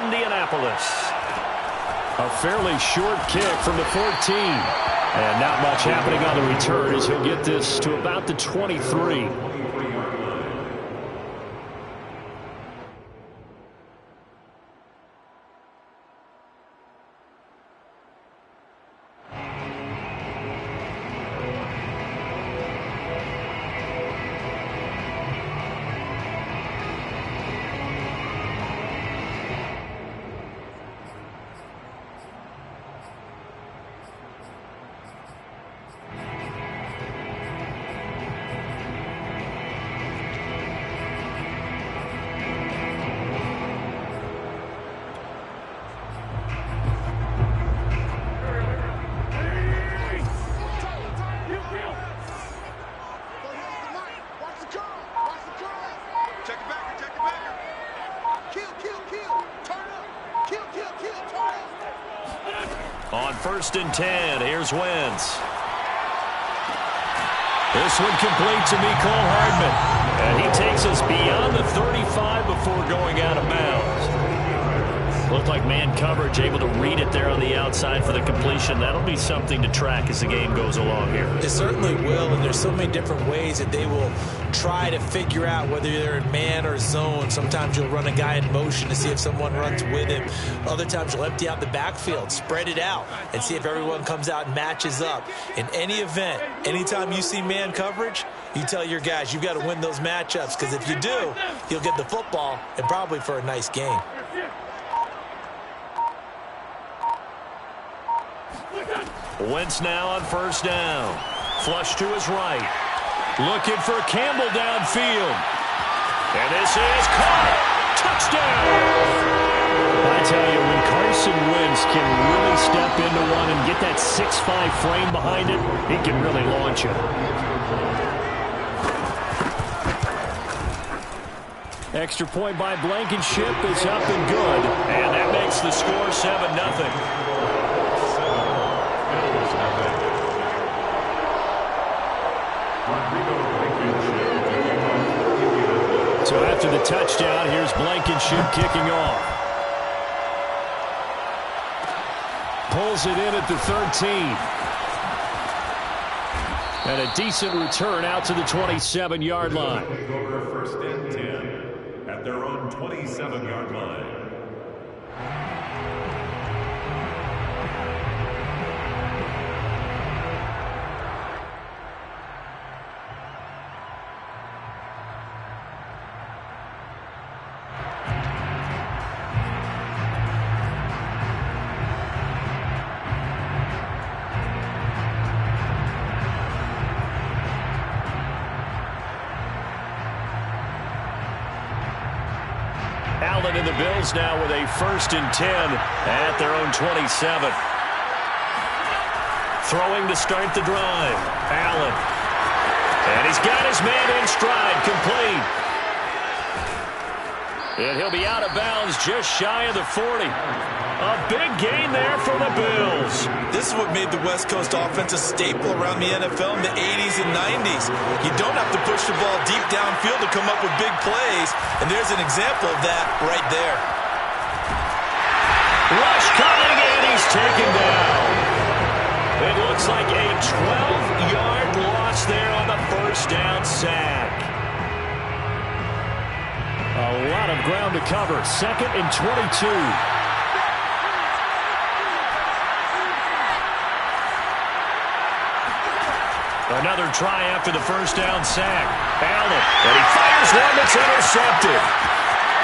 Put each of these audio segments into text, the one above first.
Indianapolis. A fairly short kick from the 14. And not much happening on the return as he'll get this to about the 23. On 1st and 10, here's Wentz. This one complete to Mecole Hardman. And he takes us beyond the 35 before going out of bounds. Looked like man coverage, able to read it there on the outside for the completion. That'll be something to track as the game goes along here. It certainly will, and there's so many different ways that they will try to figure out whether they're in man or zone. Sometimes you'll run a guy in motion to see if someone runs with him. Other times you'll empty out the backfield, spread it out, and see if everyone comes out and matches up. In any event, anytime you see man coverage, you tell your guys you've got to win those matchups, because if you do, you'll get the football and probably for a nice game. Wentz now on 1st down. Flush to his right. Looking for Campbell downfield. And this is caught. Touchdown! I tell you, when Carson Wentz can really step into one and get that 6'5" frame behind it, he can really launch it. Extra point by Blankenship is up and good. And that makes the score 7-0. So after the touchdown, here's Blankenship kicking off. Pulls it in at the 13. And a decent return out to the 27-yard line. Over 1st and 10 at their own 27-yard line. Allen and the Bills now with a 1st and 10 at their own 27. Throwing to start the drive. Allen. And he's got his man in stride, complete. And he'll be out of bounds just shy of the 40. A big gain there for the Bills. This is what made the West Coast offense a staple around the NFL in the 80s and 90s. You don't have to push the ball deep downfield to come up with big plays, and there's an example of that right there. Rush coming, and he's taken down. It looks like a 12-yard loss there on the 1st down sack. A lot of ground to cover. 2nd and 22. Another try after the 1st down sack. Allen, and he fires one that's intercepted.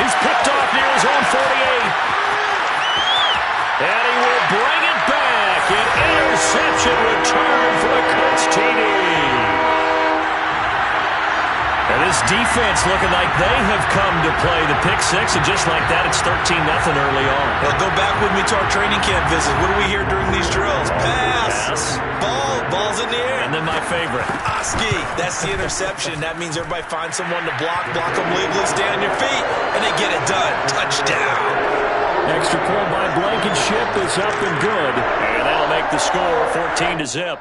He's picked off near his own 48. And he will bring it back. An interception return for the Colts TD. And this defense looking like they have come to play the pick six, and just like that, it's 13-0 early on. Well, go back with me to our training camp visit. What do we hear during these drills? Pass. Ball's in the air. And then my favorite. Oski. That's the interception. That means everybody finds someone to block them legally, stay on your feet, and they get it done. Touchdown. Extra point by Blankenship is up and good. And that'll make the score 14-0.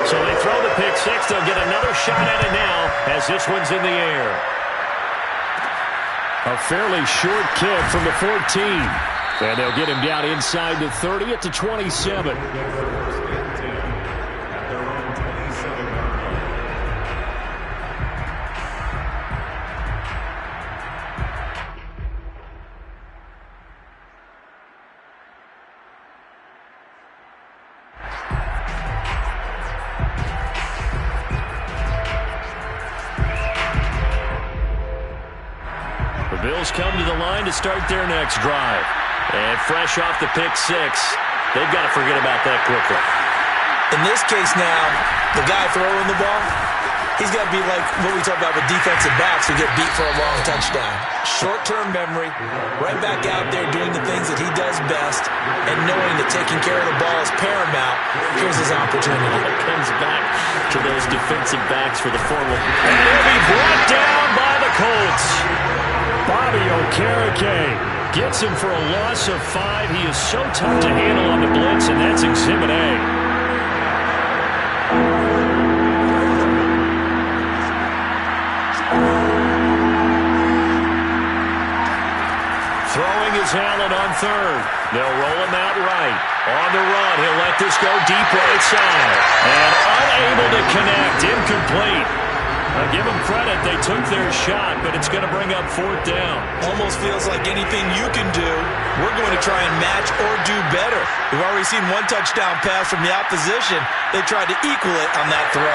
So they throw the pick six. They'll get another shot at it now as this one's in the air. A fairly short kick from the 14. And they'll get him down inside the 30 at the 27. The Bills come to the line to start their next drive. And fresh off the pick six, they've got to forget about that quickly. In this case now, the guy throwing the ball, he's got to be like what we talk about with defensive backs who get beat for a long touchdown. Short-term memory, right back out there doing the things that he does best, and knowing that taking care of the ball is paramount. Here's his opportunity. It comes back to those defensive backs for the forward. And he'll be brought down by the Colts. Bobby Okereke gets him for a loss of 5. He is so tough to handle on the blitz, and that's Exhibit A. Throwing is Allen on third. They'll roll him out right. On the run, he'll let this go deep right side. And unable to connect, incomplete. Give them credit, they took their shot, but it's going to bring up fourth down. Almost feels like anything you can do, we're going to try and match or do better. We've already seen one touchdown pass from the opposition. They tried to equal it on that throw.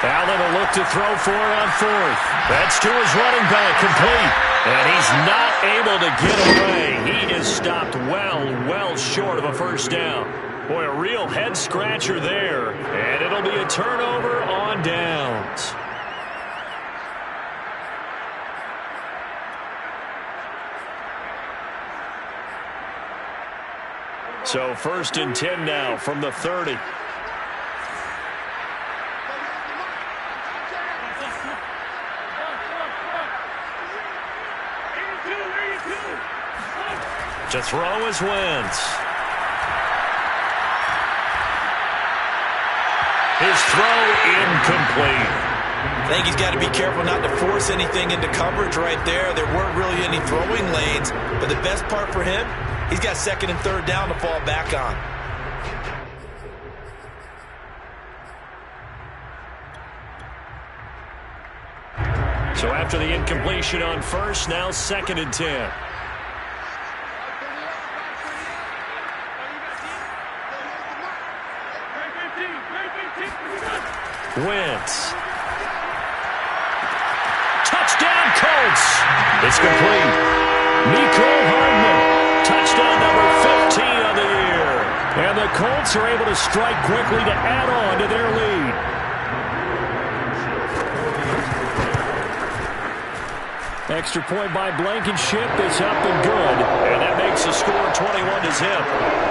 Allen will look to throw for it on fourth. That's to his running back, complete. And he's not able to get away. He is stopped well short of a first down. Boy, a real head-scratcher there. And it'll be a turnover on downs. So 1st and 10 now from the 30. To throw is Wentz. His throw incomplete. I think he's got to be careful not to force anything into coverage right there. There weren't really any throwing lanes, but the best part for him, he's got 2nd and 3rd down to fall back on. So after the incompletion on first, now 2nd and 10. Wentz. Touchdown, Colts. It's complete. Nico Hardman. Touchdown number 15 on the year. And the Colts are able to strike quickly to add on to their lead. Extra point by Blankenship is up and good. And that makes the score 21-0.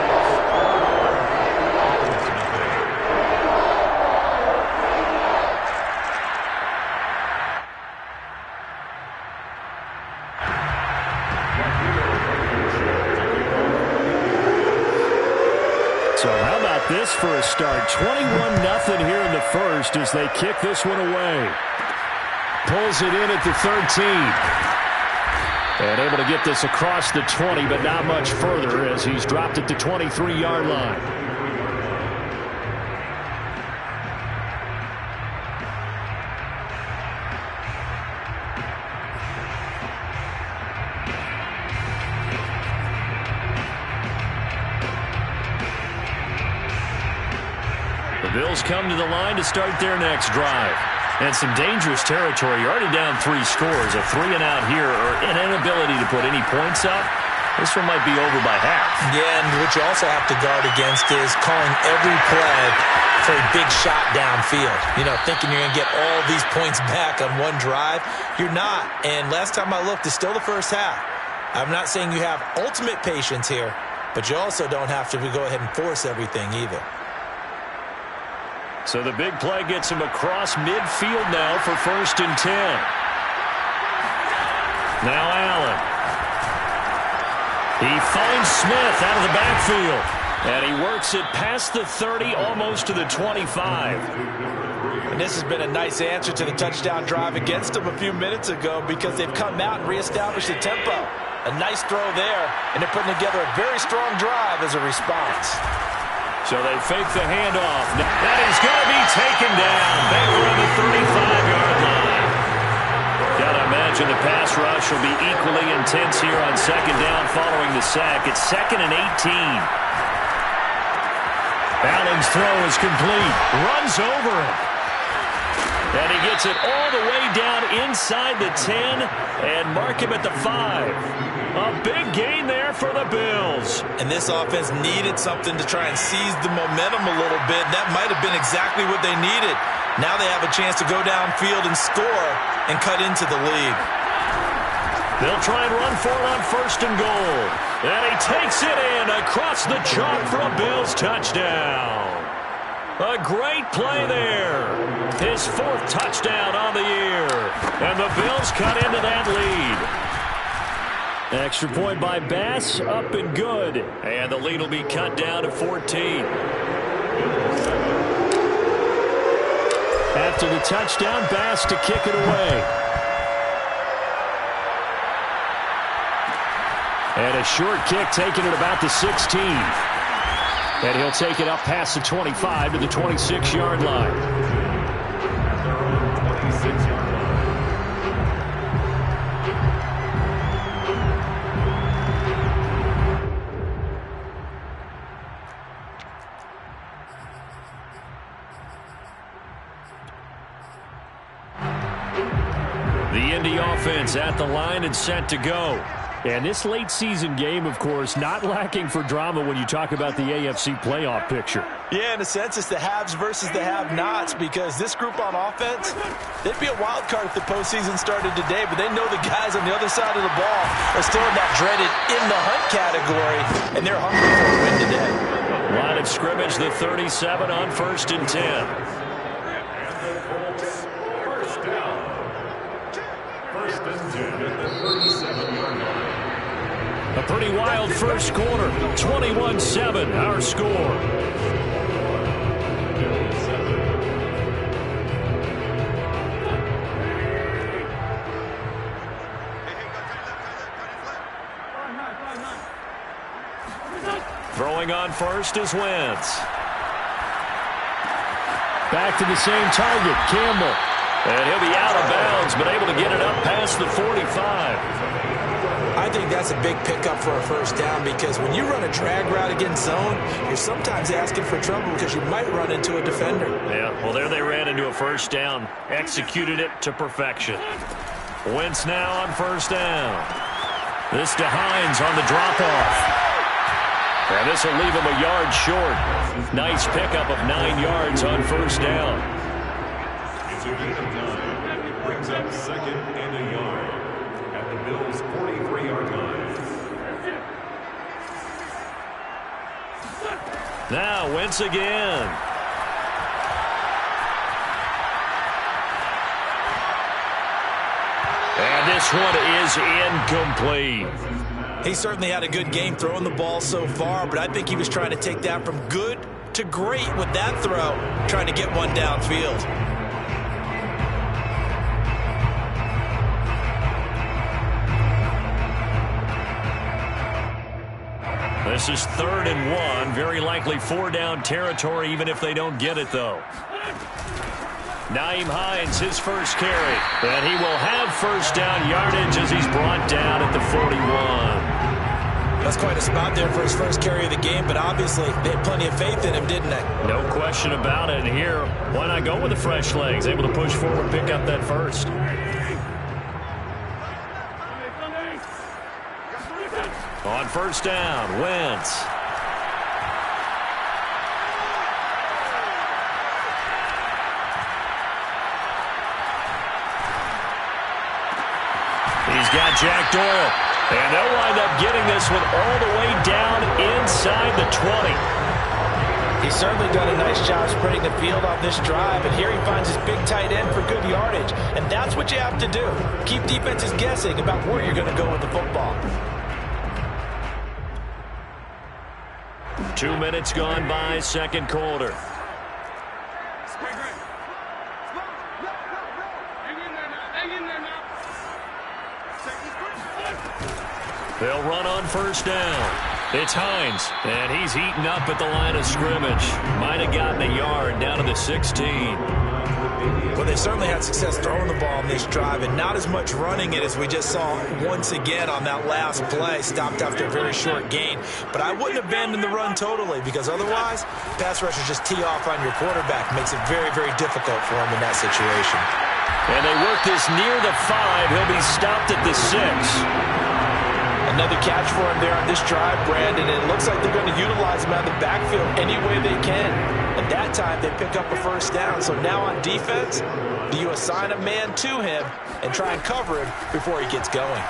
So how about this for a start? 21-0 here in the first as they kick this one away. Pulls it in at the 13. And able to get this across the 20, but not much further as he's dropped at the 23-yard line. The Bills come to the line to start their next drive. And some dangerous territory. You're already down 3 scores. A 3-and-out here or an inability to put any points up. This one might be over by half. Yeah, and what you also have to guard against is calling every play for a big shot downfield. You know, thinking you're going to get all these points back on one drive. You're not. And last time I looked, it's still the first half. I'm not saying you have ultimate patience here, but you also don't have to go ahead and force everything either. So the big play gets him across midfield now for 1st and 10. Now Allen. He finds Smith out of the backfield. And he works it past the 30, almost to the 25. And this has been a nice answer to the touchdown drive against them a few minutes ago because they've come out and reestablished the tempo. A nice throw there, and they're putting together a very strong drive as a response. So they fake the handoff. That is going to be taken down. Back around the 35-yard line. Got to imagine the pass rush will be equally intense here on second down following the sack. It's 2nd and 18. Allen's throw is complete. Runs over him. And he gets it all the way down inside the 10 and mark him at the 5. A big gain there for the Bills. And this offense needed something to try and seize the momentum a little bit. That might have been exactly what they needed. Now they have a chance to go downfield and score and cut into the lead. They'll try and run for it on 1st and goal. And he takes it in across the chalk for a Bills touchdown. A great play there. His 4th touchdown on the year. And the Bills cut into that lead. Extra point by Bass, up and good. And the lead will be cut down to 14. After the touchdown, Bass to kick it away. And a short kick taken at about the 16. And he'll take it up past the 25 to the 26-yard line. The Indy offense at the line and set to go. And this late season game, of course, not lacking for drama when you talk about the AFC playoff picture. Yeah, in a sense, it's the haves versus the have-nots because this group on offense, they'd be a wild card if the postseason started today, but they know the guys on the other side of the ball are still in that dreaded in-the-hunt category, and they're hungry for a win today. Line of scrimmage, the 37 on 1st and 10. First down. 1st and 10 at the 37-yard line. A pretty wild first quarter. 21-7, our score. Throwing on first is Wentz. Back to the same target, Campbell. And he'll be out of bounds, but able to get it up past the 45. I think that's a big pickup for a first down because when you run a drag route against zone, you're sometimes asking for trouble because you might run into a defender. Yeah, well, there they ran into a first down. Executed it to perfection. Wentz now on first down. This to Hines on the drop-off. And this will leave him a yard short. Nice pickup of 9 yards on first down. It's a gain of 9. Brings up 2nd and a yard at the Bills' 43-yard line. Now Wentz again. And this one is incomplete. He certainly had a good game throwing the ball so far, but I think he was trying to take that from good to great with that throw, trying to get one downfield. This is 3rd and 1. Very likely 4-down territory, even if they don't get it, though. Nyheim Hines, his first carry. And he will have first down yardage as he's brought down at the 41. That's quite a spot there for his first carry of the game, but obviously they had plenty of faith in him, didn't they? No question about it. And here, why not go with the fresh legs? Able to push forward, pick up that first. On first down, Wentz. He's got Jack Doyle. And they'll wind up getting this one all the way down inside the 20. He's certainly done a nice job spreading the field on this drive, and here he finds his big tight end for good yardage. And that's what you have to do. Keep defenses guessing about where you're going to go with the football. 2 minutes gone by, second quarter. They'll run on first down. It's Hines, and he's heating up at the line of scrimmage. Might have gotten a yard down to the 16. Well, they certainly had success throwing the ball in this drive, and not as much running it as we just saw once again on that last play. Stopped after a very short gain. But I wouldn't abandon the run totally, because otherwise, pass rushers just tee off on your quarterback. Makes it very, very difficult for him in that situation. And they work this near the 5. He'll be stopped at the 6. Another catch for him there on this drive, Brandon. It looks like they're going to utilize him out of the backfield any way they can. And that time, they pick up a first down. So now on defense, do you assign a man to him and try and cover him before he gets going?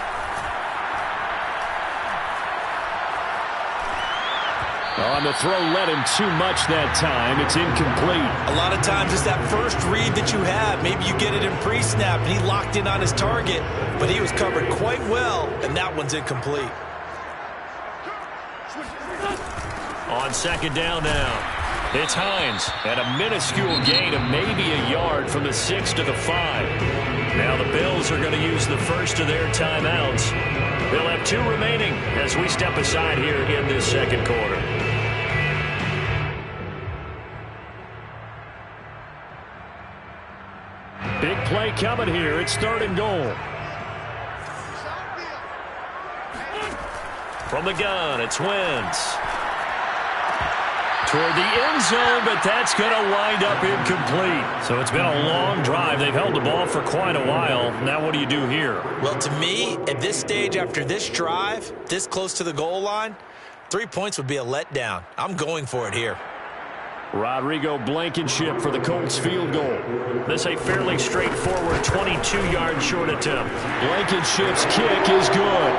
On the throw, led him too much that time. It's incomplete. A lot of times it's that first read that you have. Maybe you get it in pre-snap, and he locked in on his target, but he was covered quite well, and that one's incomplete. On second down now, it's Hines, and a minuscule gain of maybe a yard from the 6 to the 5. Now the Bills are going to use the first of their timeouts. They'll have 2 remaining as we step aside here in this second quarter. Big play coming here. It's 3rd and goal. From the gun, it's Wentz. Toward the end zone, but that's going to wind up incomplete. So it's been a long drive. They've held the ball for quite a while. Now what do you do here? Well, to me, at this stage after this drive, this close to the goal line, 3 points would be a letdown. I'm going for it here. Rodrigo Blankenship for the Colts field goal. This a fairly straightforward 22-yard short attempt. Blankenship's kick is good.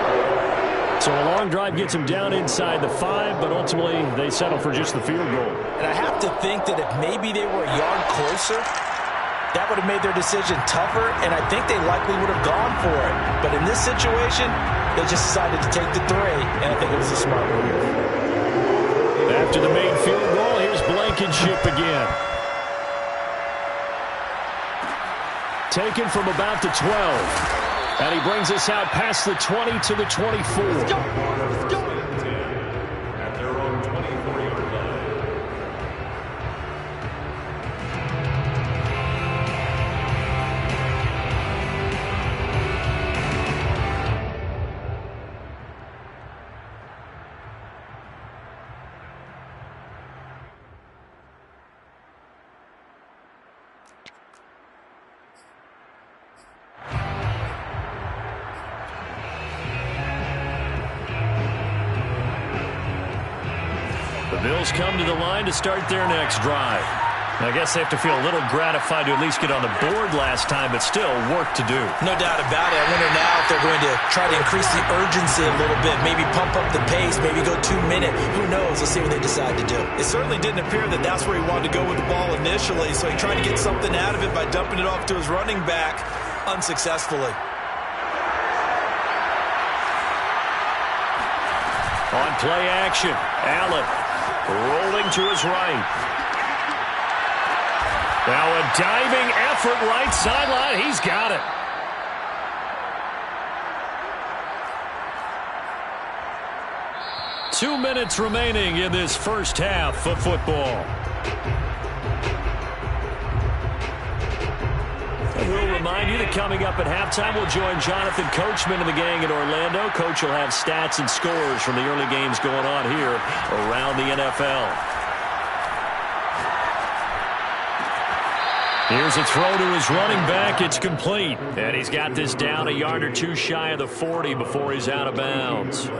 So a long drive gets him down inside the 5, but ultimately they settle for just the field goal. And I have to think that if maybe they were a yard closer, that would have made their decision tougher, and I think they likely would have gone for it. But in this situation, they just decided to take the 3, and I think it was a smart move. After the main field goal, here's Blankenship again. Taken from about the 12. And he brings us out past the 20 to the 24. Let's go. At their own 24-yard line. Bills come to the line to start their next drive. I guess they have to feel a little gratified to at least get on the board last time, but still work to do. No doubt about it. I wonder now if they're going to try to increase the urgency a little bit, maybe pump up the pace, maybe go 2-minute. Who knows? Let's see what they decide to do. It certainly didn't appear that that's where he wanted to go with the ball initially, so he tried to get something out of it by dumping it off to his running back unsuccessfully. On play action, Allen rolling to his right. Now a diving effort right sideline. He's got it. Two minutes remaining in this first half of football. We'll remind you that coming up at halftime, we'll join Jonathan Coachman and the gang in Orlando. Coach will have stats and scores from the early games going on here around the NFL. Here's a throw to his running back. It's complete. And he's got this down a yard or two shy of the 40 before he's out of bounds.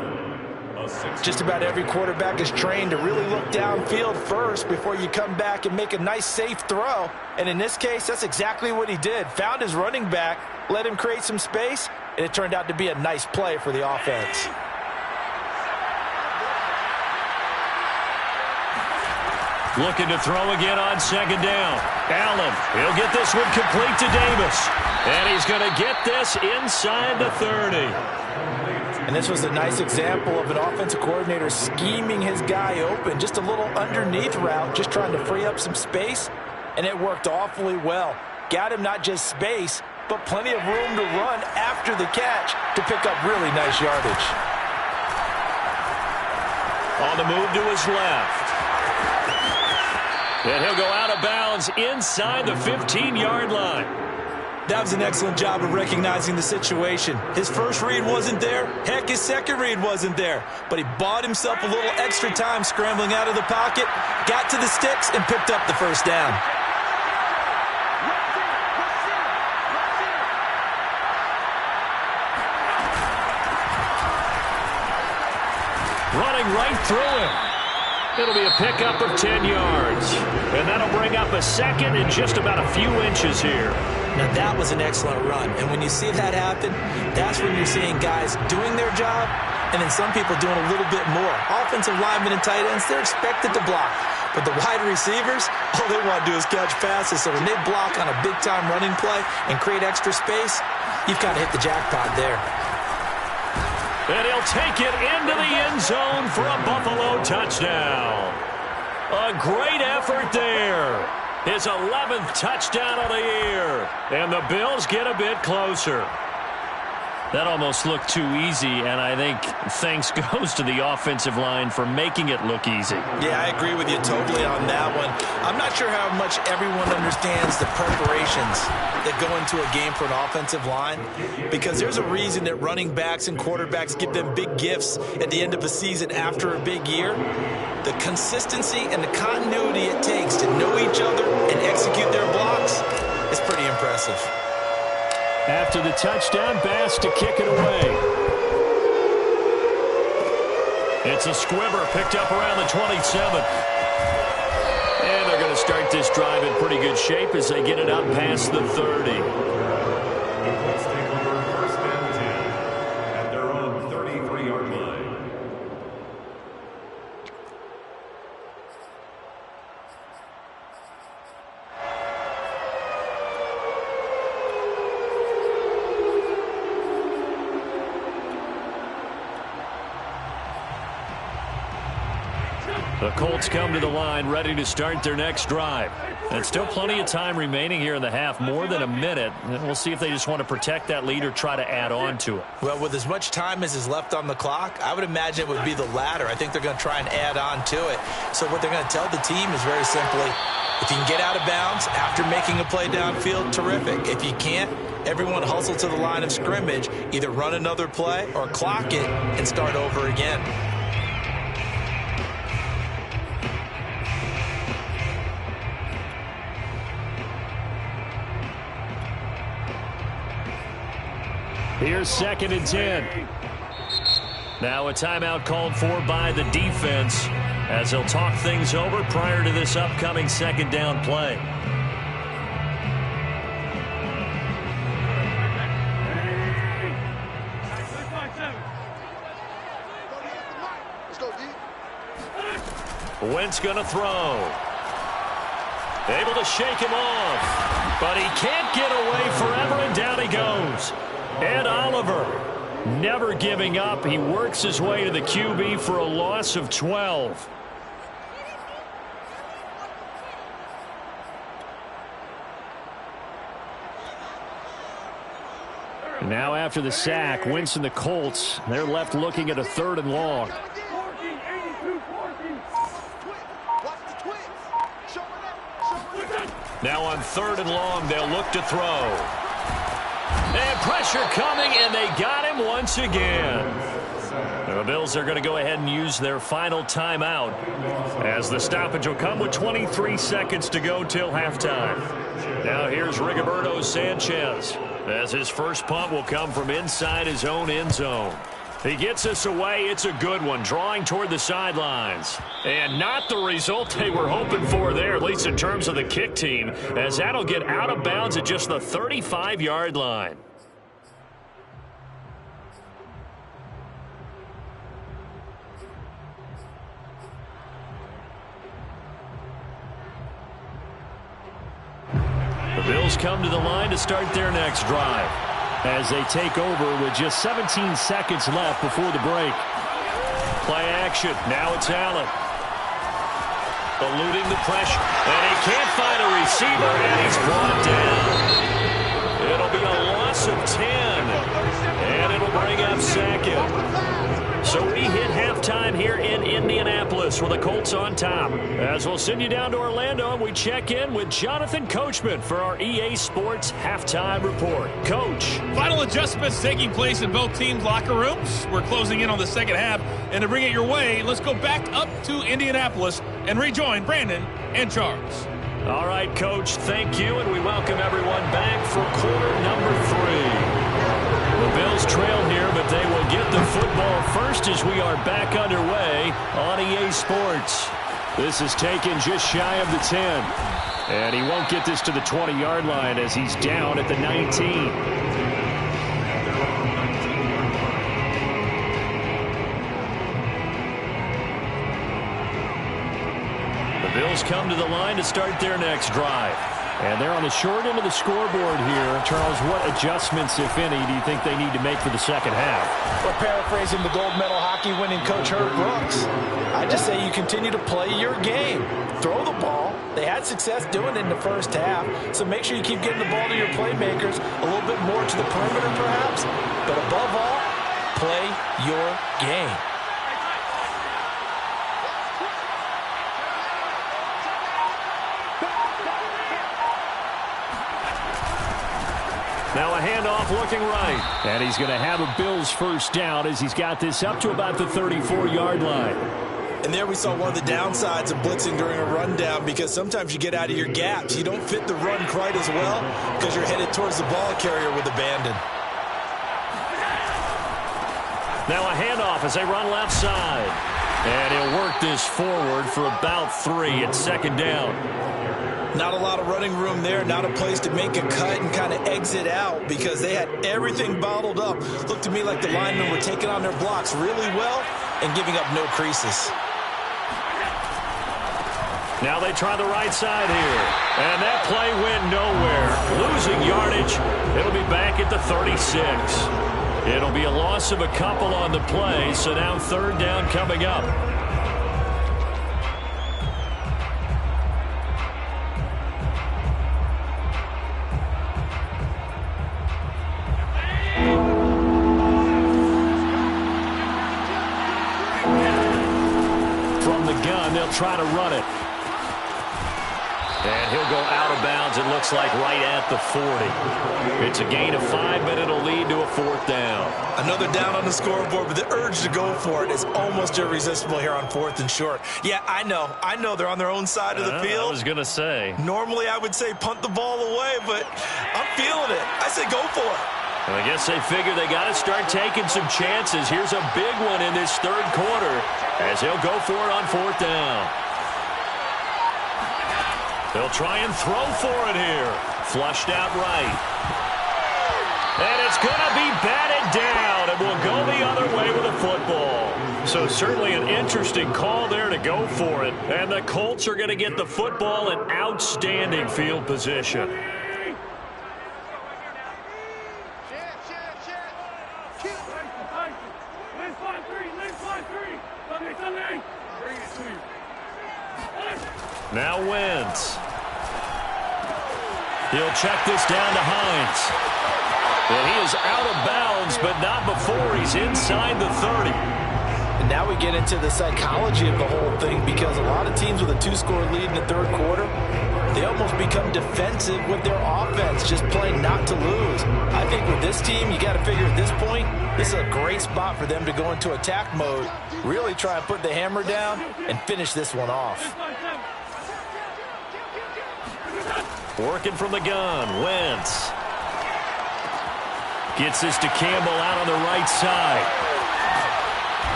Just about every quarterback is trained to really look downfield first before you come back and make a nice, safe throw. And in this case, that's exactly what he did. Found his running back, let him create some space, and it turned out to be a nice play for the offense. Looking to throw again on second down. Allen, he'll get this one complete to Davis. And he's going to get this inside the 30. And this was a nice example of an offensive coordinator scheming his guy open, just a little underneath route, just trying to free up some space, and it worked awfully well. Got him not just space, but plenty of room to run after the catch to pick up really nice yardage. On the move to his left. And he'll go out of bounds inside the 15-yard line. That was an excellent job of recognizing the situation. His first read wasn't there. Heck, his second read wasn't there. But he bought himself a little extra time scrambling out of the pocket, got to the sticks, and picked up the first down. Running right through him. It'll be a pickup of 10 yards. And that'll bring up a second and just about a few inches here. Now, that was an excellent run. And when you see that happen, that's when you're seeing guys doing their job and then some people doing a little bit more. Offensive linemen and tight ends, they're expected to block. But the wide receivers, all they want to do is catch passes. So when they block on a big-time running play and create extra space, you've kind of hit the jackpot there. And he'll take it into the end zone for a Buffalo touchdown. A great effort there. His 11th touchdown of the year. And the Bills get a bit closer. That almost looked too easy, and I think thanks goes to the offensive line for making it look easy. Yeah, I agree with you totally on that one. I'm not sure how much everyone understands the preparations that go into a game for an offensive line, because there's a reason that running backs and quarterbacks give them big gifts at the end of a season after a big year. The consistency and the continuity it takes to know each other and execute their blocks is pretty impressive. After the touchdown, Bass to kick it away. It's a squibber picked up around the 27. And they're going to start this drive in pretty good shape as they get it up past the 30. The Colts take over first and 10 at their own 33-yard line. The Colts come to the line ready to start their next drive. And still plenty of time remaining here in the half, more than a minute. And we'll see if they just want to protect that lead or try to add on to it. Well, with as much time as is left on the clock, I would imagine it would be the latter. I think they're going to try and add on to it. So what they're going to tell the team is very simply, if you can get out of bounds after making a play downfield, terrific. If you can't, everyone hustle to the line of scrimmage, either run another play or clock it and start over again. Here's 2nd and 10. Now a timeout called for by the defense as they'll talk things over prior to this upcoming 2nd down play. Wentz going to throw. Able to shake him off, but he can't get away forever, and down he goes. Ed Oliver, never giving up. He works his way to the QB for a loss of 12. Now after the sack, Wentz and the Colts, they're left looking at a 3rd and long. Now on 3rd and long, they'll look to throw. And pressure coming, and they got him once again. The Bills are going to go ahead and use their final timeout as the stoppage will come with 23 seconds to go till halftime. Now here's Rigoberto Sanchez as his first punt will come from inside his own end zone. He gets us away. It's a good one, drawing toward the sidelines. And not the result they were hoping for there, at least in terms of the kick team, as that'll get out of bounds at just the 35-yard line. The Bills come to the line to start their next drive. as they take over with just 17 seconds left before the break. Play action. Now it's Allen. Eluding the pressure. And he can't find a receiver, and he's brought down. It'll be a loss of 10. And it'll bring up second. So we hit halftime here in Indianapolis with the Colts on top. As we'll send you down to Orlando, and we check in with Jonathan Coachman for our EA Sports Halftime Report. Coach. Final adjustments taking place in both teams' locker rooms. We're closing in on the second half. And to bring it your way, let's go back up to Indianapolis and rejoin Brandon and Charles. All right, Coach, thank you, and we welcome everyone back for quarter number 3. The Bills trail here, but they will get the football first as we are back underway on EA Sports. This is taken just shy of the 10. And he won't get this to the 20-yard line as he's down at the 19. The Bills come to the line to start their next drive. And they're on the short end of the scoreboard here. Charles, what adjustments, if any, do you think they need to make for the second half? Well, paraphrasing the gold medal hockey winning coach Herb Brooks, I just say you continue to play your game. Throw the ball. They had success doing it in the first half, so make sure you keep getting the ball to your playmakers, a little bit more to the perimeter perhaps, but above all, play your game. Now a handoff looking right. And he's going to have a Bills first down as he's got this up to about the 34-yard line. And there we saw one of the downsides of blitzing during a rundown, because sometimes you get out of your gaps. You don't fit the run quite as well because you're headed towards the ball carrier with abandon. Now a handoff as they run left side. And he'll work this forward for about 3 at second down. Not a lot of running room there, not a place to make a cut and kind of exit out because they had everything bottled up. Looked to me like the linemen were taking on their blocks really well and giving up no creases. Now they try the right side here. And that play went nowhere. Losing yardage. It'll be back at the 36. It'll be a loss of a couple on the play, so now third down coming up. They'll try to run it. And he'll go out of bounds, it looks like, right at the 40. It's a gain of 5, but it'll lead to a fourth down. Another down on the scoreboard, but the urge to go for it is almost irresistible here on 4th and short. Yeah, I know they're on their own side of the field. I was going to say. Normally I would say punt the ball away, but I'm feeling it. I say go for it. And I guess they figure they got to start taking some chances. Here's a big one in this third quarter as he'll go for it on fourth down. They'll try and throw for it here. Flushed out right. And it's going to be batted down, and we'll go the other way with a football. So certainly an interesting call there to go for it. And the Colts are going to get the football in outstanding field position. Now Wentz. He'll check this down to Hines. And he is out of bounds, but not before he's inside the 30. And now we get into the psychology of the whole thing, because a lot of teams with a 2-score lead in the third quarter, they almost become defensive with their offense, just playing not to lose. I think with this team, you got to figure at this point, this is a great spot for them to go into attack mode, really try and put the hammer down and finish this one off. Working from the gun, Wentz. Gets this to Campbell out on the right side.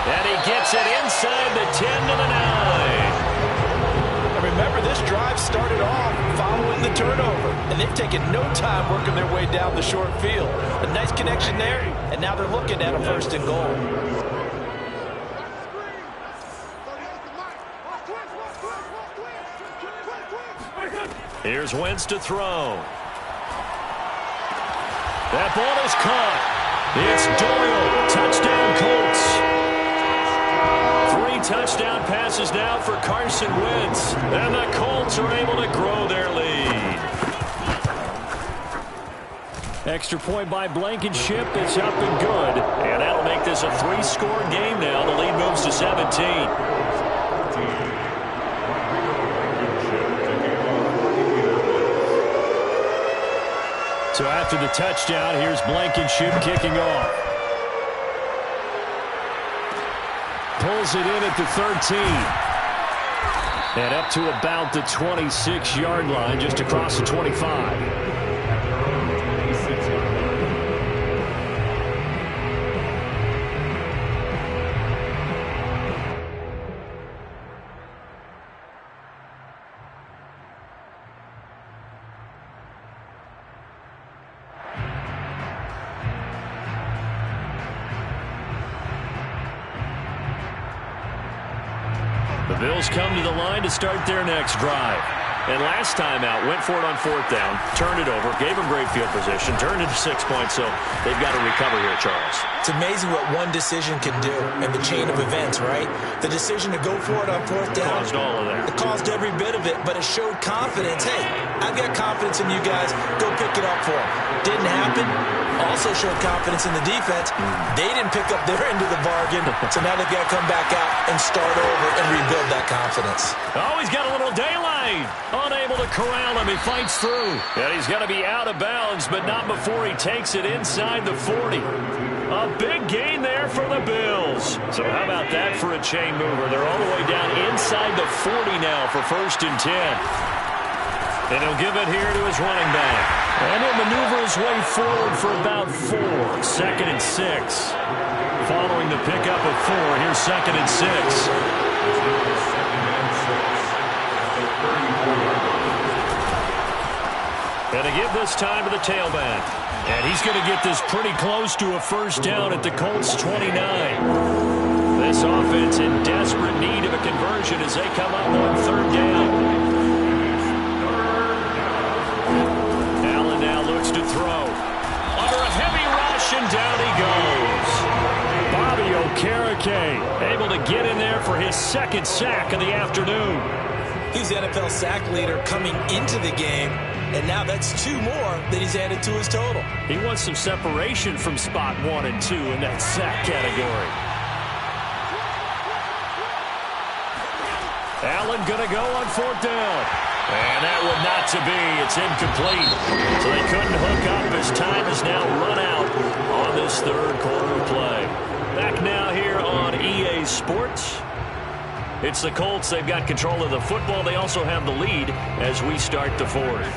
And he gets it inside the 10 to the 9. And remember, this drive started off following the turnover, and they've taken no time working their way down the short field. A nice connection there, and now they're looking at a first and goal. Here's Wentz to throw. That ball is caught. It's Doyle. Touchdown, Colts. 3 touchdown passes now for Carson Wentz. And the Colts are able to grow their lead. Extra point by Blankenship. It's up and good. And that'll make this a 3-score game now. The lead moves to 17. So after the touchdown, here's Blankenship kicking off. Pulls it in at the 13. And up to about the 26-yard line, just across the 25. The Bills come to the line to start their next drive. And last time out, went for it on 4th down, turned it over, gave them great field position, turned it to 6 points, so they've got to recover here, Charles. It's amazing what one decision can do in the chain of events, right? The decision to go for it on 4th down. Caused all of that. It caused every bit of it, but it showed confidence. Hey, I've got confidence in you guys. Go pick it up for them. Didn't happen. Also showed confidence in the defense. They didn't pick up their end of the bargain, so now they've got to come back out and start over and rebuild that confidence. Oh, he's got a little daylight. Unable to corral him. He fights through. And he's going to be out of bounds, but not before he takes it inside the 40. A big gain there for the Bills. So how about that for a chain mover? They're all the way down inside the 40 now for 1st and 10. And he'll give it here to his running back. And he'll maneuver his way forward for about 4. 2nd and 6. Following the pickup of 4, here's 2nd and 6. And to give this time to the tailback. And he's going to get this pretty close to a 1st down at the Colts 29. This offense in desperate need of a conversion as they come up on 3rd down. Allen now looks to throw. Under a heavy rush, and down he goes. Bobby Okereke able to get in there for his 2nd sack of the afternoon. He's the NFL sack leader coming into the game, and now that's 2 more that he's added to his total. He wants some separation from spot 1 and 2 in that sack category. Allen going to go on 4th down. And that would not to be. It's incomplete. So they couldn't hook up as time is now run out on this 3rd quarter play. Back now here on EA Sports. It's the Colts. They've got control of the football. They also have the lead as we start the 4th.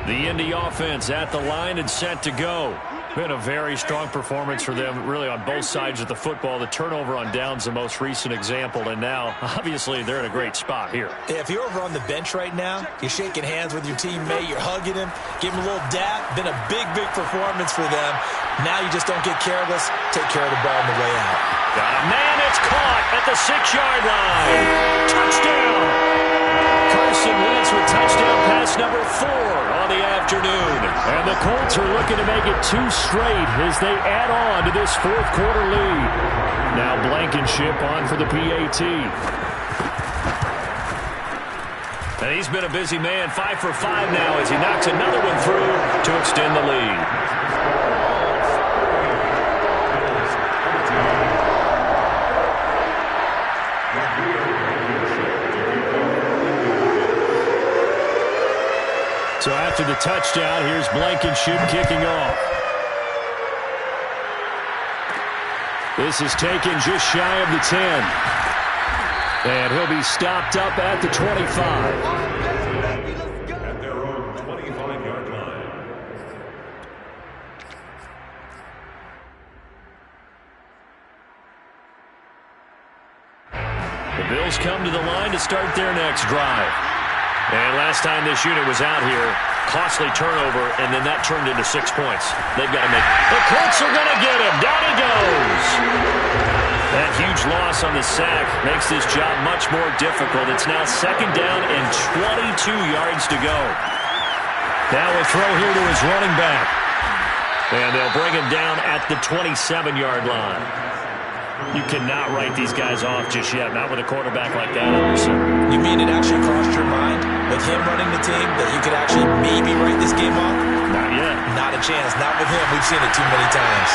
The Indy offense at the line and set to go. Been a very strong performance for them, really, on both sides of the football. The turnover on downs, the most recent example, and now, obviously, they're in a great spot here. Yeah, if you're over on the bench right now, you're shaking hands with your teammate, you're hugging him, giving him a little dap. Been a big, big performance for them. Now you just don't get careless. Take care of the ball on the way out. Got a man, it's caught at the 6-yard line. Touchdown! Carson Wentz with touchdown pass number 4 on the afternoon. And the Colts are looking to make it 2 straight as they add on to this 4th quarter lead. Now Blankenship on for the PAT. And he's been a busy man, 5 for 5 now as he knocks another one through to extend the lead. So after the touchdown, here's Blankenship kicking off. This is taken just shy of the 10. And he'll be stopped up at the 25. At their own 25-yard line. The Bills come to the line to start their next drive. And last time this unit was out here, costly turnover, and then that turned into 6 points. They've got to make... The Colts are going to get him. Down he goes. That huge loss on the sack makes this job much more difficult. It's now 2nd down and 22 yards to go. Now we'll throw here to his running back. And they'll bring him down at the 27-yard line. You cannot write these guys off just yet, not with a quarterback like that under center. You mean it actually crossed your mind with him running the team that you could actually maybe write this game off? Not yet. Not a chance. Not with him. We've seen it too many times.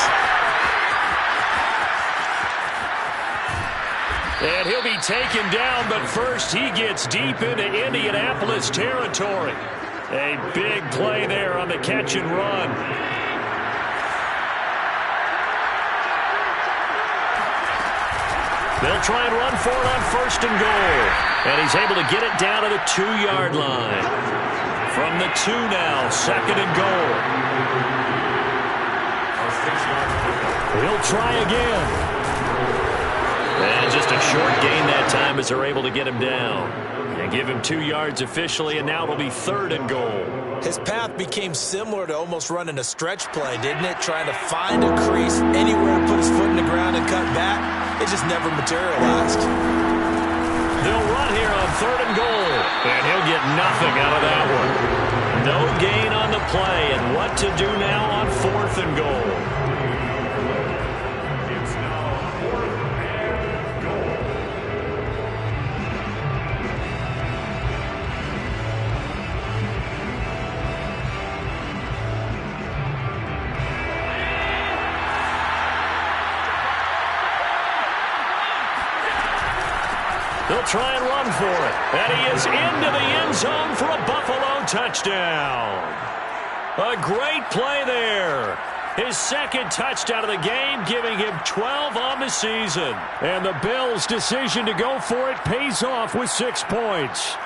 And he'll be taken down, but first he gets deep into Indianapolis territory. A big play there on the catch and run. They'll try and run for it on 1st and goal. And he's able to get it down to the 2-yard line. From the 2 now, 2nd and goal. He'll try again. And just a short gain that time as they're able to get him down. And give him 2 yards officially, and now it'll be 3rd and goal. His path became similar to almost running a stretch play, didn't it? Trying to find a crease anywhere to put his foot in the ground and cut back. It just never materialized. They'll run here on 3rd and goal. And he'll get nothing out of that one. No gain on the play. And what to do now on 4th and goal? It's now 4th and goal. They'll try and run for it. And he is into the end zone for a Buffalo touchdown. A great play there. His 2nd touchdown of the game, giving him 12 on the season. And the Bills' decision to go for it pays off with 6 points.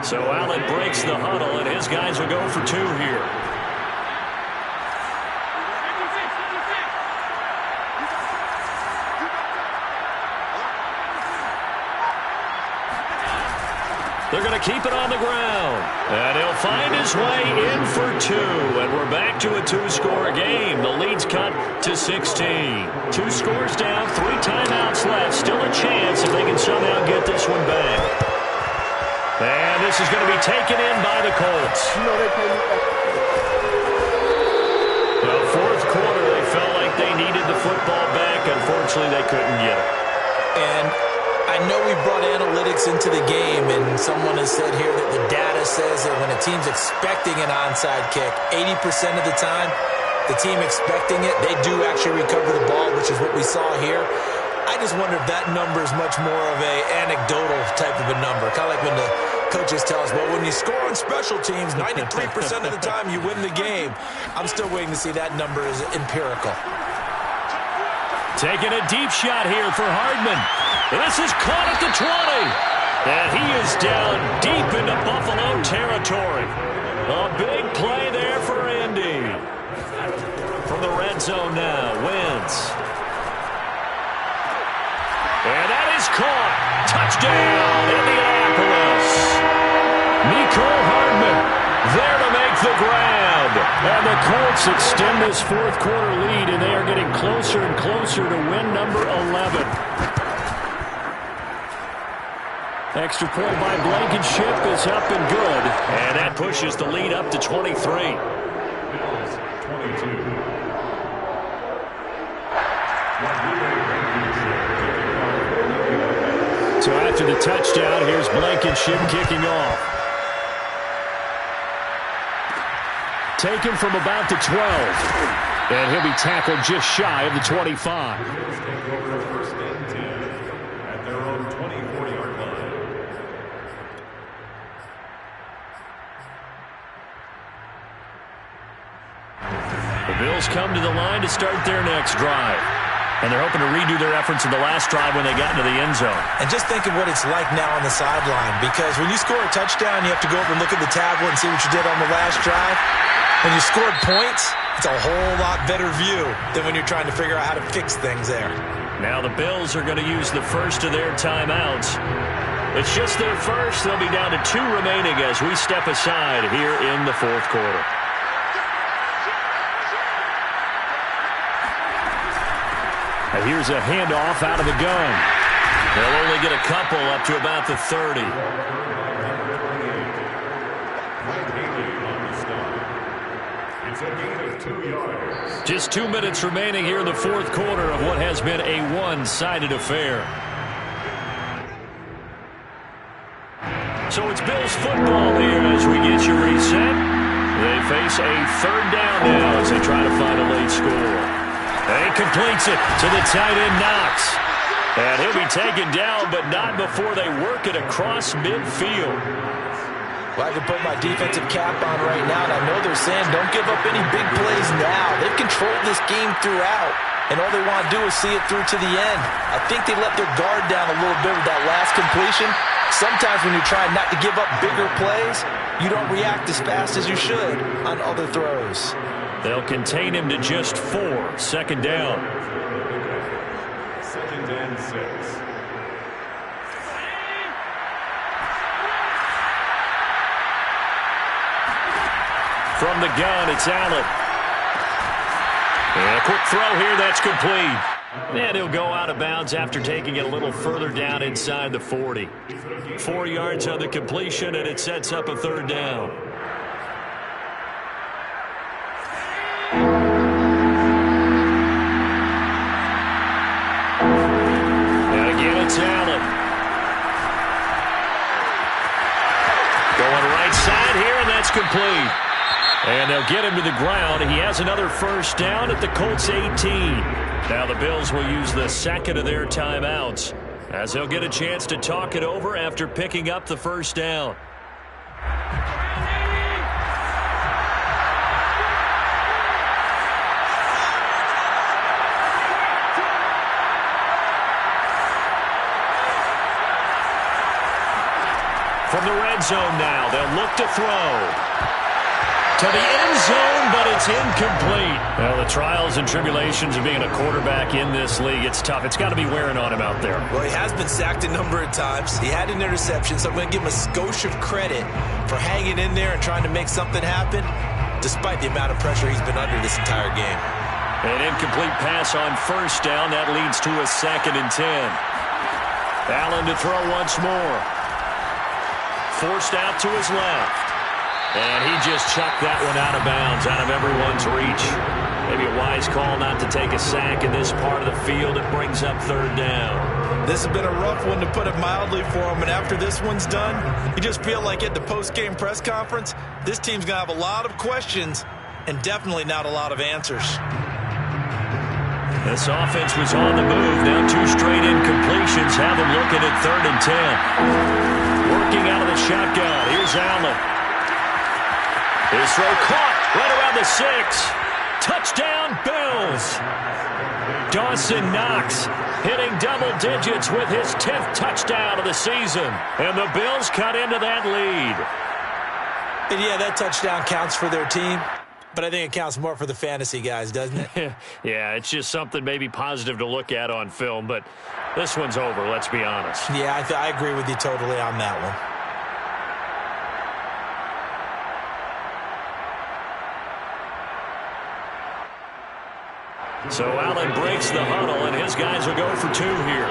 So Allen breaks the huddle, and his guys will go for 2 here. They're going to keep it on the ground. And he'll find his way in for 2. And we're back to a 2-score game. The lead's cut to 16. 2 scores down, 3 timeouts left. Still a chance if they can somehow get this one back. And this is going to be taken in by the Colts. The 4th quarter, they felt like they needed the football back. Unfortunately, they couldn't get it. And I know we brought analytics into the game, and someone has said here that the data says that when a team's expecting an onside kick, 80% of the time, the team expecting it, they do actually recover the ball, which is what we saw here. I just wonder if that number is much more of a anecdotal type of a number. Kind of like when the coaches tell us, well, when you score on special teams, 93% of the time you win the game. I'm still waiting to see that number is empirical. Taking a deep shot here for Hardman. This is caught at the 20. And he is down deep into Buffalo territory. A big play there for Indy. From the red zone now, Wentz. And that is caught. Touchdown, Indianapolis. Nicole Hardman there to make the grab. And the Colts extend this 4th quarter lead, and they are getting closer and closer to win number 11. Extra point by Blankenship is up and good. And that pushes the lead up to 23. Bills 22. So after the touchdown, here's Blankenship kicking off. Taken from about the 12. And he'll be tackled just shy of the 25. Bills take over 1st and 10 at their own 24-yard line. The Bills come to the line to start their next drive. And they're hoping to redo their efforts in the last drive when they got into the end zone. And just think of what it's like now on the sideline, because when you score a touchdown, you have to go over and look at the tablet and see what you did on the last drive. When you scored points, it's a whole lot better view than when you're trying to figure out how to fix things there. Now the Bills are going to use the first of their timeouts. It's just their first. They'll be down to 2 remaining as we step aside here in the 4th quarter. Here's a handoff out of the gun. They'll only get a couple up to about the 30. It's a gain of 2 yards. Just 2 minutes remaining here in the fourth quarter of what has been a one-sided affair. So it's Bills football here as we get you reset. They face a third down now as they try to find a late score. And he completes it to the tight end, Knox. And he'll be taken down, but not before they work it across midfield. Well, I can put my defensive cap on right now, and I know they're saying don't give up any big plays now. They've controlled this game throughout, and all they want to do is see it through to the end. I think they let their guard down a little bit with that last completion. Sometimes when you're trying not to give up bigger plays, you don't react as fast as you should on other throws. They'll contain him to just 4. Second down. Second and 6. From the gun, it's Allen. And a quick throw here, that's complete. And he'll go out of bounds after taking it a little further down inside the 40. 4 yards on the completion, and it sets up a third down. And again, it's Allen. Going right side here, and that's complete. And they'll get him to the ground. He has another first down at the Colts 18. Now the Bills will use the second of their timeouts as they'll get a chance to talk it over after picking up the first down. From the red zone now, they'll look to throw. To the end zone, but it's incomplete. Well, the trials and tribulations of being a quarterback in this league, it's tough. It's got to be wearing on him out there. Well, he has been sacked a number of times. He had an interception, so I'm going to give him a skosh of credit for hanging in there and trying to make something happen, despite the amount of pressure he's been under this entire game. An incomplete pass on first down. That leads to a 2nd and 10. Allen to throw once more. Forced out to his left. And he just chucked that one out of bounds, out of everyone's reach. Maybe a wise call not to take a sack in this part of the field. It brings up third down. This has been a rough one, to put it mildly, for him. And after this one's done, you just feel like at the post-game press conference, this team's going to have a lot of questions and definitely not a lot of answers. This offense was on the move. Now 2 straight incompletions have them looking at 3rd and 10. Working out of the shotgun. Here's Allen. His throw caught right around the 6. Touchdown, Bills. Dawson Knox hitting double digits with his 10th touchdown of the season. And the Bills cut into that lead. And yeah, that touchdown counts for their team, but I think it counts more for the fantasy guys, doesn't it? Yeah, it's just something maybe positive to look at on film, but this one's over, let's be honest. Yeah, I agree with you totally on that one. So Allen breaks the huddle, and his guys will go for 2 here.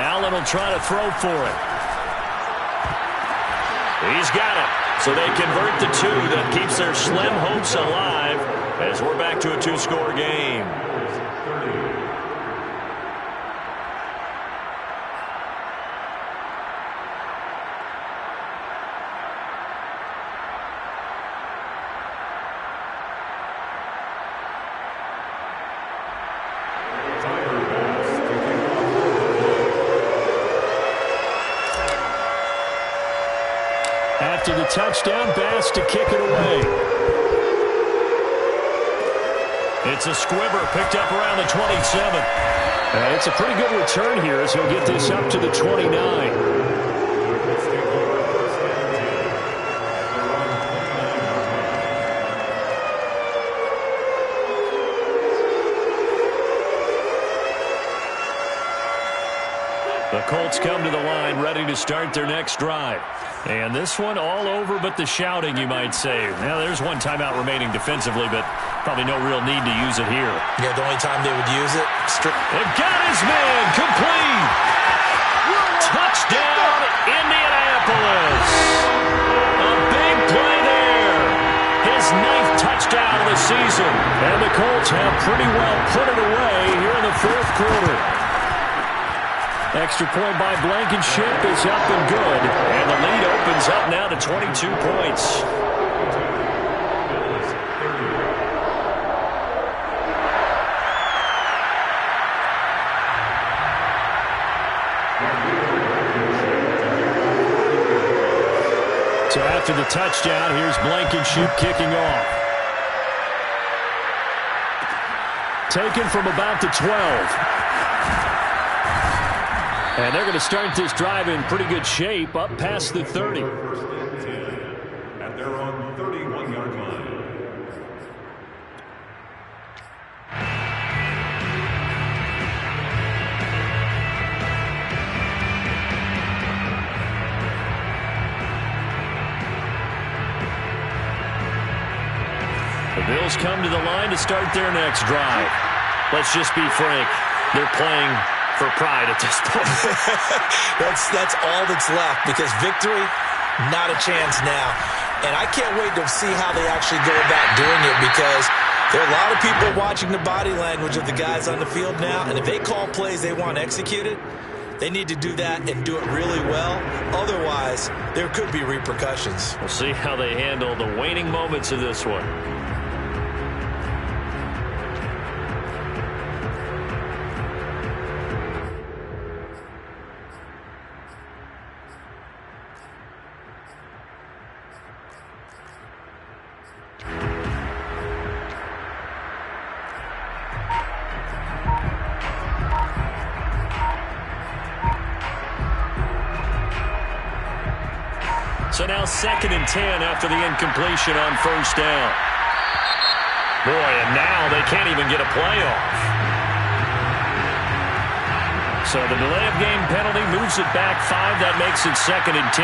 Allen will try to throw for it. He's got it. So they convert the 2. That keeps their slim hopes alive as we're back to a 2-score game. After the touchdown, Bass to kick it away. It's a squibber picked up around the 27. It's a pretty good return here as he'll get this up to the 29. The Colts come to the line, ready to start their next drive. And this one all over but the shouting, you might say. Now, there's one timeout remaining defensively, but probably no real need to use it here. Yeah, the only time they would use it. They've got his man complete. Touchdown, Indianapolis. A big play there. His 9th touchdown of the season. And the Colts have pretty well put it away here in the 4th quarter. Extra point by Blankenship is up and good. And the lead opens up now to 22 points. So after the touchdown, here's Blankenship kicking off. Taken from about the 12. And they're going to start this drive in pretty good shape, up past the 30. First and 10 at their own 31-yard line. The Bills come to the line to start their next drive. Let's just be frank. They're playing for pride at this point. that's all that's left, because victory, not a chance now. And I can't wait to see how they actually go about doing it, because there are a lot of people watching the body language of the guys on the field now, and if they call plays they want executed, they need to do that and do it really well. Otherwise, there could be repercussions. We'll see how they handle the waning moments of this one. So now 2nd and 10 after the incompletion on first down. Boy, and now they can't even get a play off. So the delay of game penalty moves it back 5. That makes it 2nd and 10.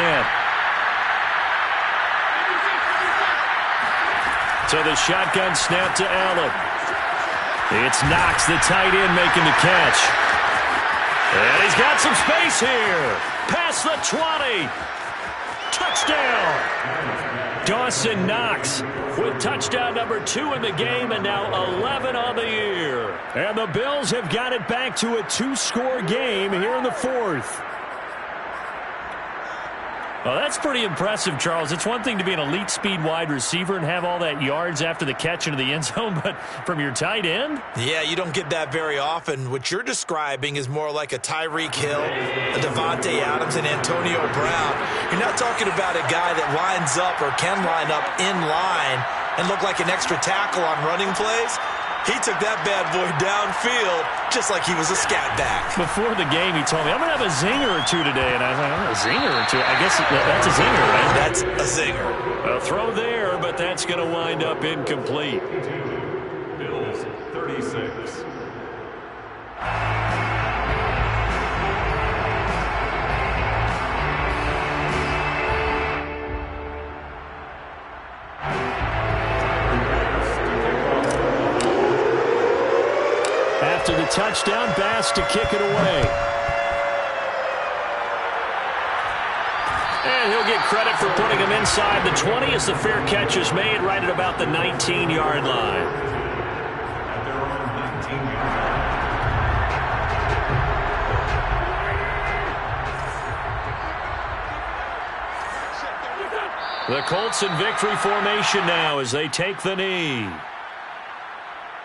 So the shotgun snap to Allen. It's Knox, the tight end, making the catch. And he's got some space here. Past the 20. Touchdown! Dawson Knox with touchdown number 2 in the game, and now 11 on the year. And the Bills have got it back to a 2-score game here in the 4th. Well, that's pretty impressive, Charles. It's one thing to be an elite speed wide receiver and have all that yards after the catch into the end zone, but from your tight end? Yeah, you don't get that very often. What you're describing is more like a Tyreek Hill, a Devontae Adams, and Antonio Brown. You're not talking about a guy that lines up or can line up in line and look like an extra tackle on running plays. He took that bad boy downfield just like he was a scat back. Before the game, he told me, I'm going to have a zinger or two today. And I was like, a zinger or two? I guess that's a zinger, right? That's a zinger. A throw there, but that's going to wind up incomplete. Bills 36. After the touchdown, Bass to kick it away. And he'll get credit for putting him inside the 20 as the fair catch is made right at about the 19-yard line. At their own 19-yard line. The Colts in victory formation now as they take the knee.